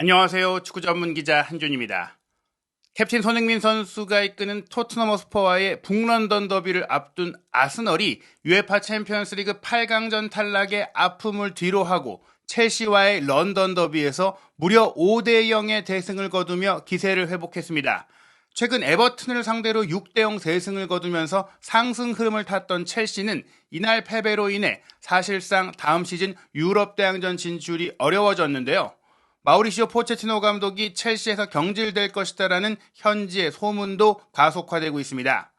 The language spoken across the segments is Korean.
안녕하세요. 축구 전문 기자 한준입니다. 캡틴 손흥민 선수가 이끄는 토트넘 허스퍼와의 북런던 더비를 앞둔 아스널이 UEFA 챔피언스리그 8강전 탈락의 아픔을 뒤로하고 첼시와의 런던 더비에서 무려 5대0의 대승을 거두며 기세를 회복했습니다. 최근 에버튼을 상대로 6대0 대승을 거두면서 상승 흐름을 탔던 첼시는 이날 패배로 인해 사실상 다음 시즌 유럽 대항전 진출이 어려워졌는데요. 마우리시오 포체티노 감독이 첼시에서 경질될 것이다라는 현지의 소문도 가속화되고 있습니다.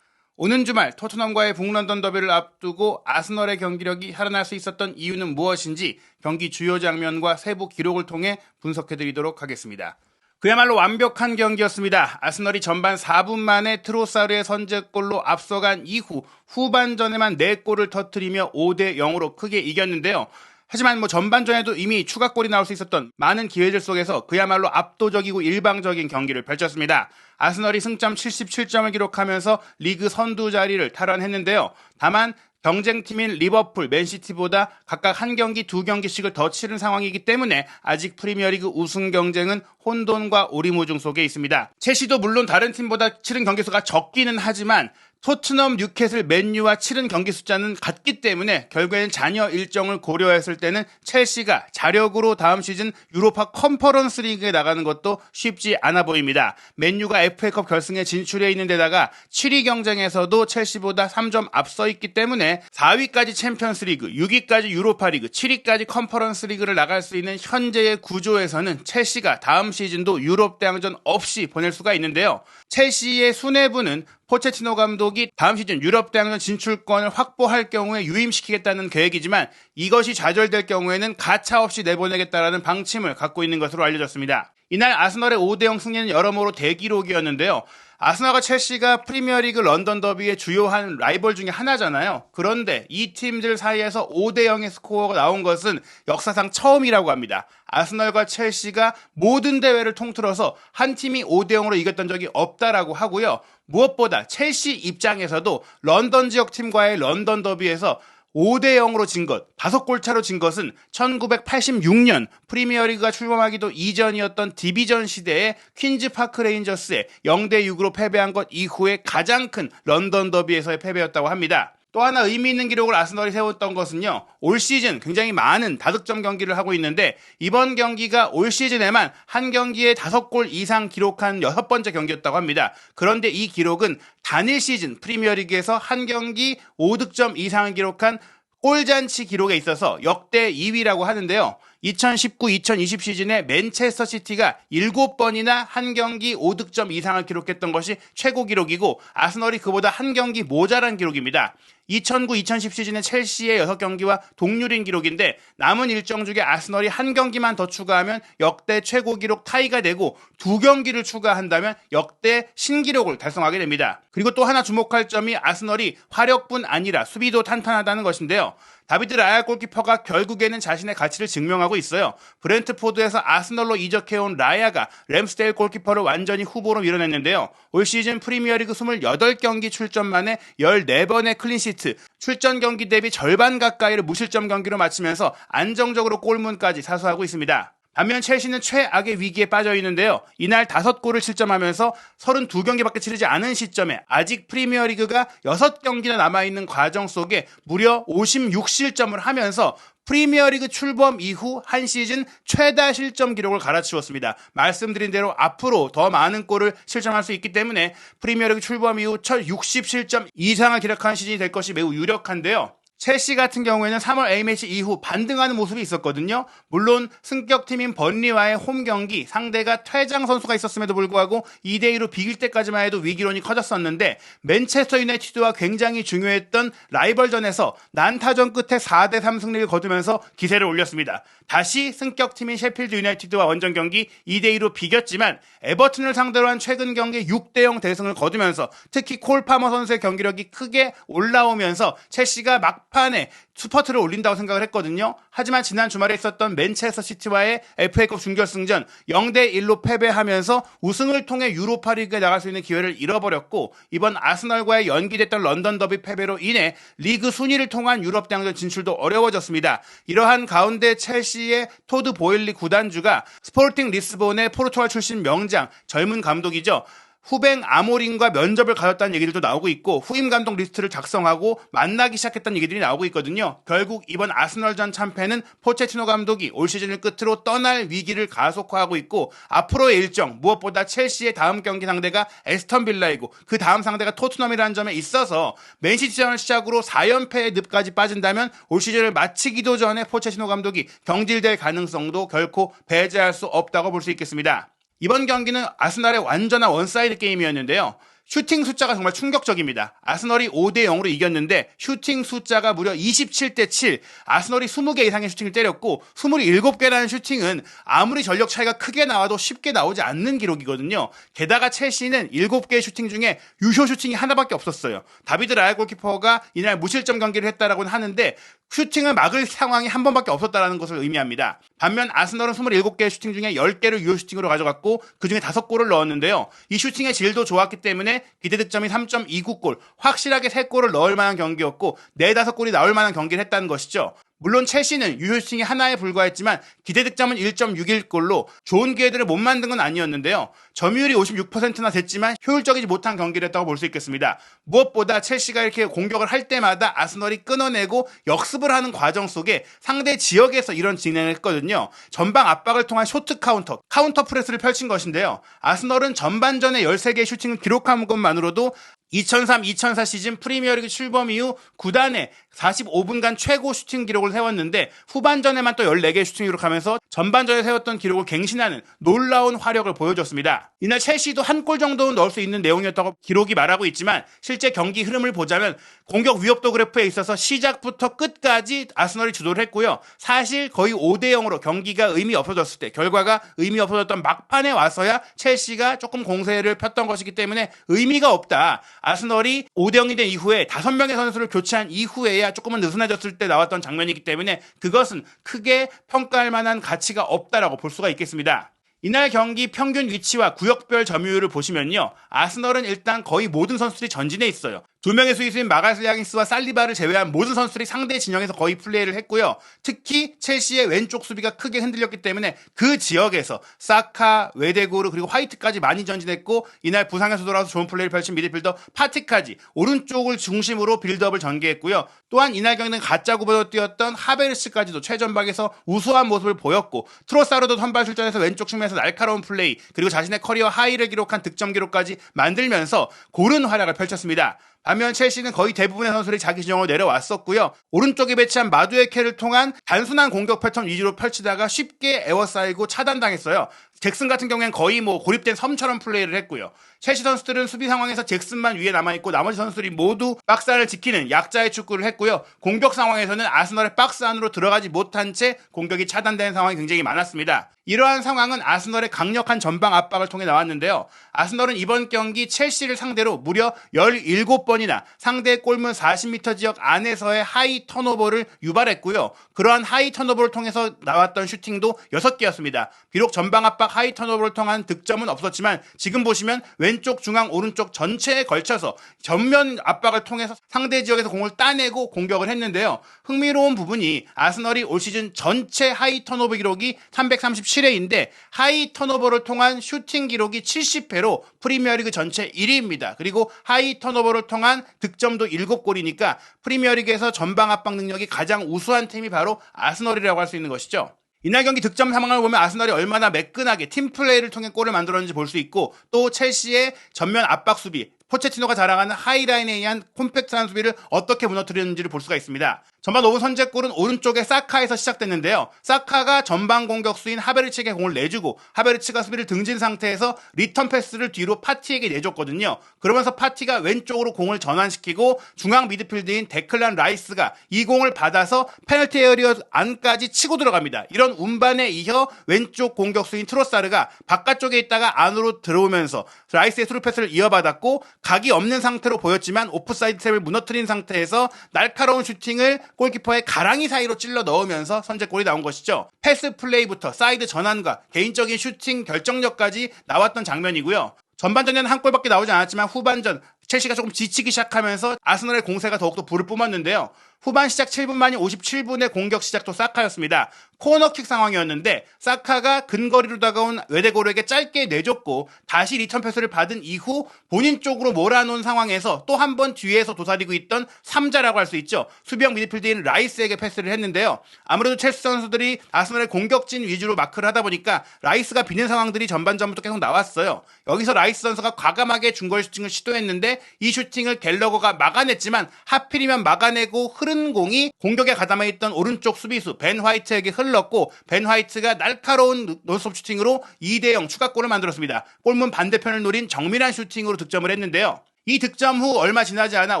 오는 주말 토트넘과의 북런던 더비를 앞두고 아스널의 경기력이 살아날 수 있었던 이유는 무엇인지 경기 주요 장면과 세부 기록을 통해 분석해드리도록 하겠습니다. 그야말로 완벽한 경기였습니다. 아스널이 전반 4분 만에 트로사르의 선제골로 앞서간 이후 후반전에만 4골을 터뜨리며 5대0으로 크게 이겼는데요. 하지만 전반전에도 이미 추가골이 나올 수 있었던 많은 기회들 속에서 그야말로 압도적이고 일방적인 경기를 펼쳤습니다. 아스널이 승점 77점을 기록하면서 리그 선두 자리를 탈환했는데요. 다만 경쟁팀인 리버풀, 맨시티보다 각각 한 경기, 두 경기씩을 더 치른 상황이기 때문에 아직 프리미어리그 우승 경쟁은 혼돈과 오리무중 속에 있습니다. 첼시도 물론 다른 팀보다 치른 경기 수가 적기는 하지만 토트넘, 뉴캐슬, 맨유와 치른 경기 숫자는 같기 때문에 결국에는 잔여 일정을 고려했을 때는 첼시가 자력으로 다음 시즌 유로파 컨퍼런스 리그에 나가는 것도 쉽지 않아 보입니다. 맨유가 FA컵 결승에 진출해 있는 데다가 7위 경쟁에서도 첼시보다 3점 앞서 있기 때문에 4위까지 챔피언스 리그, 6위까지 유로파 리그, 7위까지 컨퍼런스 리그를 나갈 수 있는 현재의 구조에서는 첼시가 다음 시즌도 유럽 대항전 없이 보낼 수가 있는데요. 첼시의 수뇌부는 포체티노 감독이 다음 시즌 유럽 대항전 진출권을 확보할 경우에 유임시키겠다는 계획이지만 이것이 좌절될 경우에는 가차없이 내보내겠다라는 방침을 갖고 있는 것으로 알려졌습니다. 이날 아스널의 5대0 승리는 여러모로 대기록이었는데요. 아스널과 첼시가 프리미어리그 런던 더비의 주요한 라이벌 중에 하나잖아요. 그런데 이 팀들 사이에서 5대0의 스코어가 나온 것은 역사상 처음이라고 합니다. 아스널과 첼시가 모든 대회를 통틀어서 한 팀이 5대0으로 이겼던 적이 없다라고 하고요. 무엇보다 첼시 입장에서도 런던 지역 팀과의 런던 더비에서 5대0으로 진 것, 5골 차로 진 것은 1986년 프리미어리그가 출범하기도 이전이었던 디비전 시대의 퀸즈파크 레인저스에 0대6으로 패배한 것 이후에 가장 큰 런던 더비에서의 패배였다고 합니다. 또 하나 의미 있는 기록을 아스널이 세웠던 것은요. 올 시즌 굉장히 많은 다득점 경기를 하고 있는데 이번 경기가 올 시즌에만 한 경기에 5골 이상 기록한 6번째 경기였다고 합니다. 그런데 이 기록은 단일 시즌 프리미어리그에서 한 경기 5득점 이상을 기록한 골잔치 기록에 있어서 역대 2위라고 하는데요. 2019-2020 시즌에 맨체스터 시티가 7번이나 한 경기 5득점 이상을 기록했던 것이 최고 기록이고 아스널이 그보다 한 경기 모자란 기록입니다. 2009-2010 시즌에 첼시의 6경기와 동률인 기록인데 남은 일정 중에 아스널이 한 경기만 더 추가하면 역대 최고 기록 타이가 되고 2경기를 추가한다면 역대 신기록을 달성하게 됩니다. 그리고 또 하나 주목할 점이 아스널이 화력뿐 아니라 수비도 탄탄하다는 것인데요. 다비드 라야 골키퍼가 결국에는 자신의 가치를 증명하고 있어요. 브렌트포드에서 아스널로 이적해온 라야가 램스데일 골키퍼를 완전히 후보로 밀어냈는데요. 올 시즌 프리미어리그 28경기 출전 만에 14번의 클린시트, 출전 경기 대비 절반 가까이를 무실점 경기로 마치면서 안정적으로 골문까지 사수하고 있습니다. 반면 첼시는 최악의 위기에 빠져 있는데요. 이날 5골을 실점하면서 32경기밖에 치르지 않은 시점에 아직 프리미어리그가 6경기나 남아있는 과정 속에 무려 56실점을 하면서 프리미어리그 출범 이후 한 시즌 최다 실점 기록을 갈아치웠습니다. 말씀드린 대로 앞으로 더 많은 골을 실점할 수 있기 때문에 프리미어리그 출범 이후 첫 60실점 이상을 기록한 시즌이 될 것이 매우 유력한데요. 첼시 같은 경우에는 3월 A매치 이후 반등하는 모습이 있었거든요. 물론 승격팀인 번리와의 홈 경기 상대가 퇴장 선수가 있었음에도 불구하고 2대2로 비길 때까지만 해도 위기론이 커졌었는데 맨체스터 유나이티드와 굉장히 중요했던 라이벌전에서 난타전 끝에 4대3 승리를 거두면서 기세를 올렸습니다. 다시 승격팀인 셰필드 유나이티드와 원정 경기 2대2로 비겼지만 에버튼을 상대로 한 최근 경기 6대0 대승을 거두면서 특히 콜 파머 선수의 경기력이 크게 올라오면서 첼시가 막 막판에 슈퍼트를 올린다고 생각을 했거든요. 하지만 지난 주말에 있었던 맨체스터 시티와의 FA컵 준결승전 0대1로 패배하면서 우승을 통해 유로파 리그에 나갈 수 있는 기회를 잃어버렸고, 이번 아스널과의 연기됐던 런던 더비 패배로 인해 리그 순위를 통한 유럽 대항전 진출도 어려워졌습니다. 이러한 가운데 첼시의 토드 보일리 구단주가 스포르팅 리스본의 포르투갈 출신 명장 젊은 감독이죠. 후뱅 아모린과 면접을 가졌다는 얘기들도 나오고 있고, 후임 감독 리스트를 작성하고 만나기 시작했다는 얘기들이 나오고 있거든요. 결국 이번 아스널전 참패는 포체티노 감독이 올 시즌을 끝으로 떠날 위기를 가속화하고 있고, 앞으로의 일정, 무엇보다 첼시의 다음 경기 상대가 에스턴 빌라이고 그 다음 상대가 토트넘이라는 점에 있어서 맨시티전을 시작으로 4연패의 늪까지 빠진다면 올 시즌을 마치기도 전에 포체티노 감독이 경질될 가능성도 결코 배제할 수 없다고 볼 수 있겠습니다. 이번 경기는 아스널의 완전한 원사이드 게임이었는데요. 슈팅 숫자가 정말 충격적입니다. 아스널이 5대0으로 이겼는데 슈팅 숫자가 무려 27대7, 아스널이 20개 이상의 슈팅을 때렸고 27개라는 슈팅은 아무리 전력 차이가 크게 나와도 쉽게 나오지 않는 기록이거든요. 게다가 첼시는 7개의 슈팅 중에 유효 슈팅이 하나밖에 없었어요. 다비드 라야 골키퍼가 이날 무실점 경기를 했다라고는 하는데 슈팅을 막을 상황이 한 번밖에 없었다는 것을 의미합니다. 반면 아스널은 27개의 슈팅 중에 10개를 유효 슈팅으로 가져갔고 그중에 5골을 넣었는데요. 이 슈팅의 질도 좋았기 때문에 기대 득점이 3.29골, 확실하게 3골을 넣을 만한 경기였고 4-5골이 나올 만한 경기를 했다는 것이죠. 물론 첼시는 유효 슈팅이 하나에 불과했지만 기대 득점은 1.61골로 좋은 기회들을 못 만든 건 아니었는데요. 점유율이 56%나 됐지만 효율적이지 못한 경기를 했다고 볼 수 있겠습니다. 무엇보다 첼시가 이렇게 공격을 할 때마다 아스널이 끊어내고 역습을 하는 과정 속에 상대 지역에서 이런 진행을 했거든요. 전방 압박을 통한 쇼트 카운터 프레스를 펼친 것인데요. 아스널은 전반전에 13개의 슈팅을 기록한 것만으로도 2003-2004 시즌 프리미어리그 출범 이후 구단의 45분간 최고 슈팅 기록을 세웠는데 후반전에만 또 14개의 슈팅 기록하면서 전반전에 세웠던 기록을 갱신하는 놀라운 화력을 보여줬습니다. 이날 첼시도 한 골 정도는 넣을 수 있는 내용이었다고 기록이 말하고 있지만 실제 경기 흐름을 보자면 공격 위협도 그래프에 있어서 시작부터 끝까지 아스널이 주도를 했고요. 사실 거의 5대0으로 경기가 의미 없어졌을 때, 결과가 의미 없어졌던 막판에 와서야 첼시가 조금 공세를 폈던 것이기 때문에 의미가 없다. 아스널이 5대0이 된 이후에 5명의 선수를 교체한 이후에야 조금은 느슨해졌을 때 나왔던 장면이기 때문에 그것은 크게 평가할 만한 가치가 없다라고 볼 수가 있겠습니다. 이날 경기 평균 위치와 구역별 점유율을 보시면요. 아스널은 일단 거의 모든 선수들이 전진해 있어요. 2명의 수비수인 마갈스야기스와 살리바를 제외한 모든 선수들이 상대 진영에서 거의 플레이를 했고요. 특히 첼시의 왼쪽 수비가 크게 흔들렸기 때문에 그 지역에서 사카, 웨데고르 그리고 화이트까지 많이 전진했고 이날 부상에서 돌아와서 좋은 플레이를 펼친 미드필더 파티까지 오른쪽을 중심으로 빌드업을 전개했고요. 또한 이날 경기는 가짜 구보로 뛰었던 하베르츠까지도 최전방에서 우수한 모습을 보였고 트로사르도 선발 출전해서 왼쪽 측면에서 날카로운 플레이 그리고 자신의 커리어 하이를 기록한 득점 기록까지 만들면서 고른 활약을 펼쳤습니다. 반면 첼시는 거의 대부분의 선수들이 자기 진영으로 내려왔었고요. 오른쪽에 배치한 마두에케를 통한 단순한 공격 패턴 위주로 펼치다가 쉽게 에워싸이고 차단당했어요. 잭슨 같은 경우에는 거의 고립된 섬처럼 플레이를 했고요. 첼시 선수들은 수비 상황에서 잭슨만 위에 남아있고 나머지 선수들이 모두 박스 안을 지키는 약자의 축구를 했고요. 공격 상황에서는 아스널의 박스 안으로 들어가지 못한 채 공격이 차단되는 상황이 굉장히 많았습니다. 이러한 상황은 아스널의 강력한 전방 압박을 통해 나왔는데요. 아스널은 이번 경기 첼시를 상대로 무려 17번이나 상대의 골문 40m 지역 안에서의 하이 턴오버를 유발했고요. 그러한 하이 턴오버를 통해서 나왔던 슈팅도 6개였습니다. 비록 전방 압박 하이 턴오버를 통한 득점은 없었지만 지금 보시면 왼쪽, 중앙, 오른쪽 전체에 걸쳐서 전면 압박을 통해서 상대 지역에서 공을 따내고 공격을 했는데요. 흥미로운 부분이 아스널이 올 시즌 전체 하이 턴오버 기록이 337회인데 하이 턴오버를 통한 슈팅 기록이 70회로 프리미어리그 전체 1위입니다. 그리고 하이 턴오버를 통한 득점도 7골이니까 프리미어리그에서 전방 압박 능력이 가장 우수한 팀이 바로 아스널이라고 할 수 있는 것이죠. 이날 경기 득점 상황을 보면 아스널이 얼마나 매끈하게 팀플레이를 통해 골을 만들었는지 볼 수 있고 또 첼시의 전면 압박 수비, 포체티노가 자랑하는 하이라인에 의한 콤팩트한 수비를 어떻게 무너뜨렸는지를 볼 수가 있습니다. 전반 5분 선제골은 오른쪽에 사카에서 시작됐는데요. 사카가 전방 공격수인 하베르츠에게 공을 내주고 하베르츠가 수비를 등진 상태에서 리턴 패스를 뒤로 파티에게 내줬거든요. 그러면서 파티가 왼쪽으로 공을 전환시키고 중앙 미드필드인 데클란 라이스가 이 공을 받아서 페널티 에어리어 안까지 치고 들어갑니다. 이런 운반에 이어 왼쪽 공격수인 트로사르가 바깥쪽에 있다가 안으로 들어오면서 라이스의 스루 패스를 이어받았고 각이 없는 상태로 보였지만 오프사이드 트랩을 무너뜨린 상태에서 날카로운 슈팅을 골키퍼의 가랑이 사이로 찔러 넣으면서 선제골이 나온 것이죠. 패스 플레이부터 사이드 전환과 개인적인 슈팅 결정력까지 나왔던 장면이고요. 전반전에는 한 골밖에 나오지 않았지만 후반전 첼시가 조금 지치기 시작하면서 아스널의 공세가 더욱더 불을 뿜었는데요. 후반 시작 7분 만인 57분의 공격 시작도 사카였습니다. 코너킥 상황이었는데 사카가 근거리로 다가온 웨데고르에게 짧게 내줬고 다시 리턴 패스를 받은 이후 본인 쪽으로 몰아놓은 상황에서 또 한 번 뒤에서 도사리고 있던 3자라고 할 수 있죠. 수비형 미드필드인 라이스에게 패스를 했는데요. 아무래도 첼시 선수들이 아스널의 공격진 위주로 마크를 하다 보니까 라이스가 비는 상황들이 전반전부터 계속 나왔어요. 여기서 라이스 선수가 과감하게 중거리 슈팅을 시도했는데 이 슈팅을 갤러거가 막아냈지만 하필이면 막아내고 흐른 공이 공격에 가담해 있던 오른쪽 수비수 벤 화이트에게 흘렀고 벤 화이트가 날카로운 논스톱 슈팅으로 2대0 추가골을 만들었습니다. 골문 반대편을 노린 정밀한 슈팅으로 득점을 했는데요. 이 득점 후 얼마 지나지 않아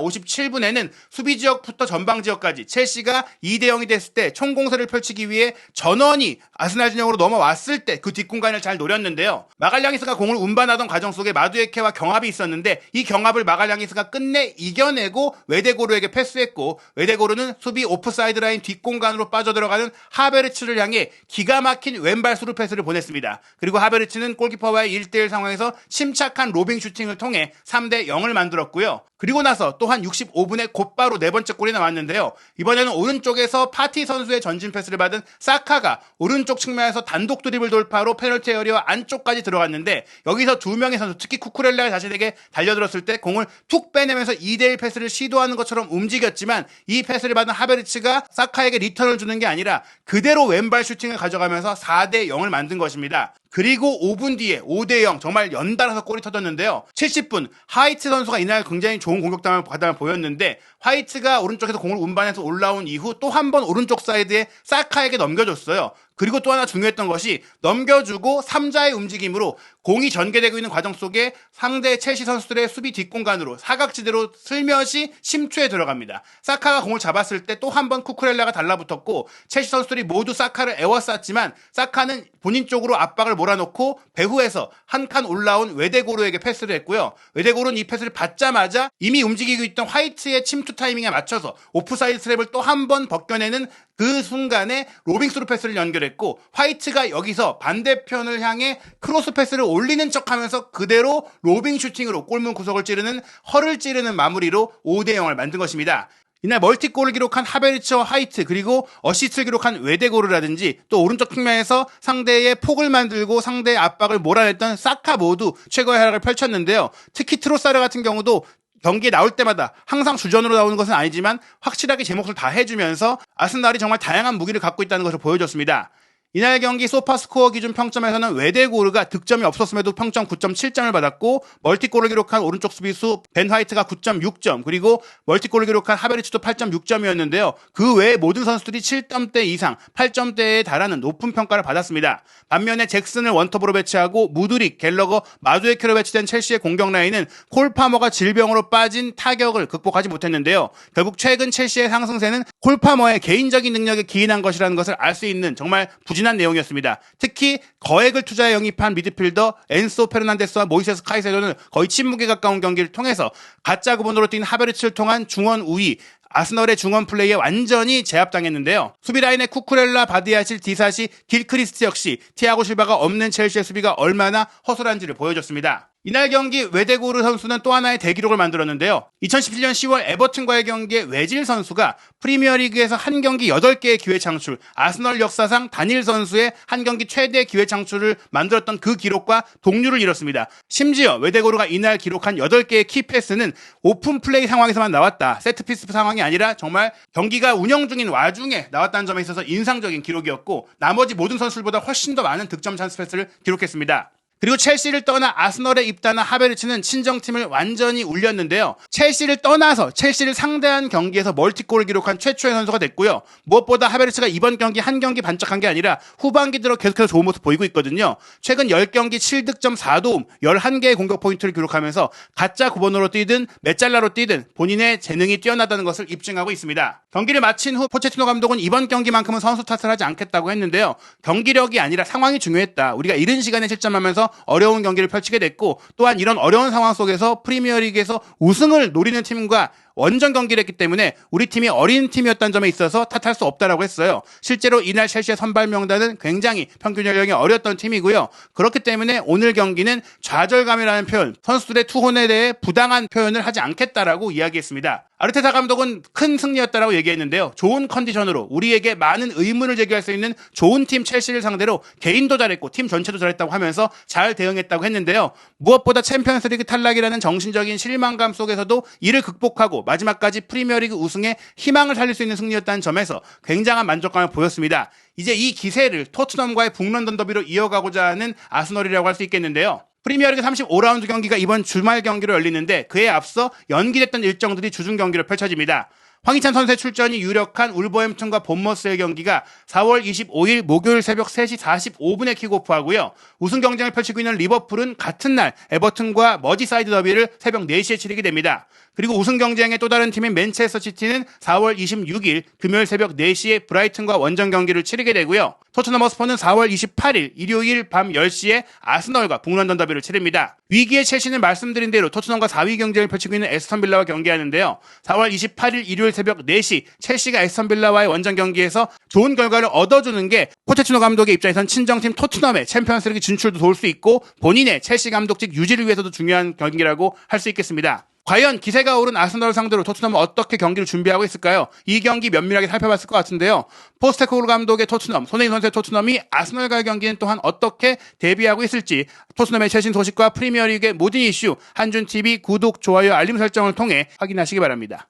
57분에는 수비지역부터 전방지역까지 첼시가 2대0이 됐을 때 총공세를 펼치기 위해 전원이 아스날 진영으로 넘어왔을 때 그 뒷공간을 잘 노렸는데요. 마갈량이스가 공을 운반하던 과정 속에 마두에케와 경합이 있었는데 이 경합을 마갈량이스가 끝내 이겨내고 웨데고르에게 패스했고 웨데고르는 수비 오프사이드 라인 뒷공간으로 빠져들어가는 하베르츠를 향해 기가 막힌 왼발 수루 패스를 보냈습니다. 그리고 하베르츠는 골키퍼와의 1대1 상황에서 침착한 로빙 슈팅을 통해 3대0을 만들었고요. 그리고 나서 또한 65분에 곧바로 네 번째 골이 나왔는데요. 이번에는 오른쪽에서 파티 선수의 전진 패스를 받은 사카가 오른쪽 측면에서 단독 드리블 돌파로 페널티 에리어 안쪽까지 들어갔는데 여기서 두 명의 선수, 특히 쿠쿠렐라가 자신에게 달려들었을 때 공을 툭 빼내면서 2대1 패스를 시도하는 것처럼 움직였지만 이 패스를 받은 하베르츠가 사카에게 리턴을 주는 게 아니라 그대로 왼발 슈팅을 가져가면서 4대0을 만든 것입니다. 그리고 5분 뒤에 5대0 정말 연달아서 골이 터졌는데요. 70분 화이트 선수가 이날 굉장히 좋은 공격담을 보였는데 화이트가 오른쪽에서 공을 운반해서 올라온 이후 또 한 번 오른쪽 사이드에 사카에게 넘겨줬어요. 그리고 또 하나 중요했던 것이 넘겨주고 3자의 움직임으로 공이 전개되고 있는 과정 속에 상대 첼시 선수들의 수비 뒷공간으로 사각지대로 슬며시 심투에 들어갑니다. 사카가 공을 잡았을 때 또 한 번 쿠쿠렐라가 달라붙었고 첼시 선수들이 모두 사카를 에워쌌지만 사카는 본인 쪽으로 압박을 몰아놓고 배후에서 한 칸 올라온 웨데고르에게 패스를 했고요. 웨데고르는 이 패스를 받자마자 이미 움직이고 있던 화이트의 침투 타이밍에 맞춰서 오프사이드 트랩을 또 한 번 벗겨내는 그 순간에 로빙 스루 패스를 연결했고 화이트가 여기서 반대편을 향해 크로스 패스를 올리는 척하면서 그대로 로빙 슈팅으로 골문 구석을 찌르는 허를 찌르는 마무리로 5대0을 만든 것입니다. 이날 멀티골을 기록한 하베르츠와 화이트 그리고 어시스트를 기록한 웨데고르라든지 또 오른쪽 측면에서 상대의 폭을 만들고 상대의 압박을 몰아냈던 사카 모두 최고의 활약을 펼쳤는데요. 특히 트로사르 같은 경우도 경기에 나올 때마다 항상 주전으로 나오는 것은 아니지만 확실하게 제 몫을 다 해주면서 아스날이 정말 다양한 무기를 갖고 있다는 것을 보여줬습니다. 이날 경기 소파스코어 기준 평점에서는 웨데고르가 득점이 없었음에도 평점 9.7점을 받았고 멀티골을 기록한 오른쪽 수비수 벤 화이트가 9.6점 그리고 멀티골을 기록한 하베르츠도 8.6점이었는데요. 그 외에 모든 선수들이 7점대 이상 8점대에 달하는 높은 평가를 받았습니다. 반면에 잭슨을 원톱으로 배치하고 무드릭, 갤러거, 마두에케로 배치된 첼시의 공격 라인은 콜 파머가 질병으로 빠진 타격을 극복하지 못했는데요. 결국 최근 첼시의 상승세는 콜 파머의 개인적인 능력에 기인한 것이라는 것을 알 수 있는 정말 부진한 내용이었습니다. 특히 거액을 투자해 영입한 미드필더 엔소 페르난데스와 모이세스 카이세도는 거의 침묵에 가까운 경기를 통해서 가짜 구본으로 뛴 하베르츠를 통한 중원 우위 아스널의 중원 플레이에 완전히 제압당했는데요. 수비 라인의 쿠쿠렐라, 바디아실, 디사시, 길크리스트 역시 티아고 실바가 없는 첼시의 수비가 얼마나 허술한지를 보여줬습니다. 이날 경기 웨데고르 선수는 또 하나의 대기록을 만들었는데요. 2017년 10월 에버튼과의 경기에 외질 선수가 프리미어리그에서 한 경기 8개의 기회 창출, 아스널 역사상 단일 선수의 한 경기 최대 기회 창출을 만들었던 그 기록과 동률을 이뤘습니다. 심지어 웨데고르가 이날 기록한 8개의 키패스는 오픈 플레이 상황에서만 나왔다. 세트피스 상황이 아니라 정말 경기가 운영 중인 와중에 나왔다는 점에 있어서 인상적인 기록이었고 나머지 모든 선수들보다 훨씬 더 많은 득점 찬스 패스를 기록했습니다. 그리고 첼시를 떠나 아스널에 입단한 하베르츠는 친정팀을 완전히 울렸는데요. 첼시를 떠나서 첼시를 상대한 경기에서 멀티골을 기록한 최초의 선수가 됐고요. 무엇보다 하베르츠가 이번 경기 한 경기 반짝한 게 아니라 후반기 들어 계속해서 좋은 모습 보이고 있거든요. 최근 10경기 7득점 4도움 11개의 공격 포인트를 기록하면서 가짜 9번으로 뛰든 메짤라로 뛰든 본인의 재능이 뛰어나다는 것을 입증하고 있습니다. 경기를 마친 후 포체티노 감독은 이번 경기만큼은 선수 탓을 하지 않겠다고 했는데요. 경기력이 아니라 상황이 중요했다. 우리가 이른 시간에 실점하면서 어려운 경기를 펼치게 됐고, 또한 이런 어려운 상황 속에서 프리미어리그에서 우승을 노리는 팀과 원정 경기를 했기 때문에 우리 팀이 어린 팀이었다는 점에 있어서 탓할 수 없다라고 했어요. 실제로 이날 첼시의 선발 명단은 굉장히 평균 연령이 어렸던 팀이고요. 그렇기 때문에 오늘 경기는 좌절감이라는 표현, 선수들의 투혼에 대해 부당한 표현을 하지 않겠다라고 이야기했습니다. 아르테타 감독은 큰 승리였다라고 얘기했는데요. 좋은 컨디션으로 우리에게 많은 의문을 제기할 수 있는 좋은 팀 첼시를 상대로 개인도 잘했고 팀 전체도 잘했다고 하면서 잘 대응했다고 했는데요. 무엇보다 챔피언스리그 탈락이라는 정신적인 실망감 속에서도 이를 극복하고 마지막까지 프리미어리그 우승에 희망을 살릴 수 있는 승리였다는 점에서 굉장한 만족감을 보였습니다. 이제 이 기세를 토트넘과의 북런던 더비로 이어가고자 하는 아스널이라고 할 수 있겠는데요. 프리미어리그 35라운드 경기가 이번 주말 경기로 열리는데 그에 앞서 연기됐던 일정들이 주중 경기로 펼쳐집니다. 황희찬 선수의 출전이 유력한 울버햄튼과 본머스의 경기가 4월 25일 목요일 새벽 3시 45분에 킥오프하고요. 우승 경쟁을 펼치고 있는 리버풀은 같은 날 에버튼과 머지사이드 더비를 새벽 4시에 치르게 됩니다. 그리고 우승 경쟁의 또 다른 팀인 맨체스터 시티는 4월 26일 금요일 새벽 4시에 브라이튼과 원정 경기를 치르게 되고요. 토트넘 허스퍼는 4월 28일 일요일 밤 10시에 아스널과 북런던 더비를 치릅니다. 위기의 첼시는 말씀드린 대로 토트넘과 4위 경쟁을 펼치고 있는 에스턴 빌라와 경기하는데요. 4월 28일 일요일 새벽 4시 첼시가 에스턴 빌라와의 원정 경기에서 좋은 결과를 얻어주는 게 포체티노 감독의 입장에선 친정팀 토트넘의 챔피언스리그 진출도 도울 수 있고 본인의 첼시 감독직 유지를 위해서도 중요한 경기라고 할 수 있겠습니다. 과연 기세가 오른 아스널을 상대로 토트넘은 어떻게 경기를 준비하고 있을까요? 이 경기 면밀하게 살펴봤을 것 같은데요. 포스테코글루 감독의 토트넘, 손흥민 선수의 토트넘이 아스널과의 경기는 또한 어떻게 대비하고 있을지 토트넘의 최신 소식과 프리미어리그의 모든 이슈 한준TV 구독, 좋아요, 알림 설정을 통해 확인하시기 바랍니다.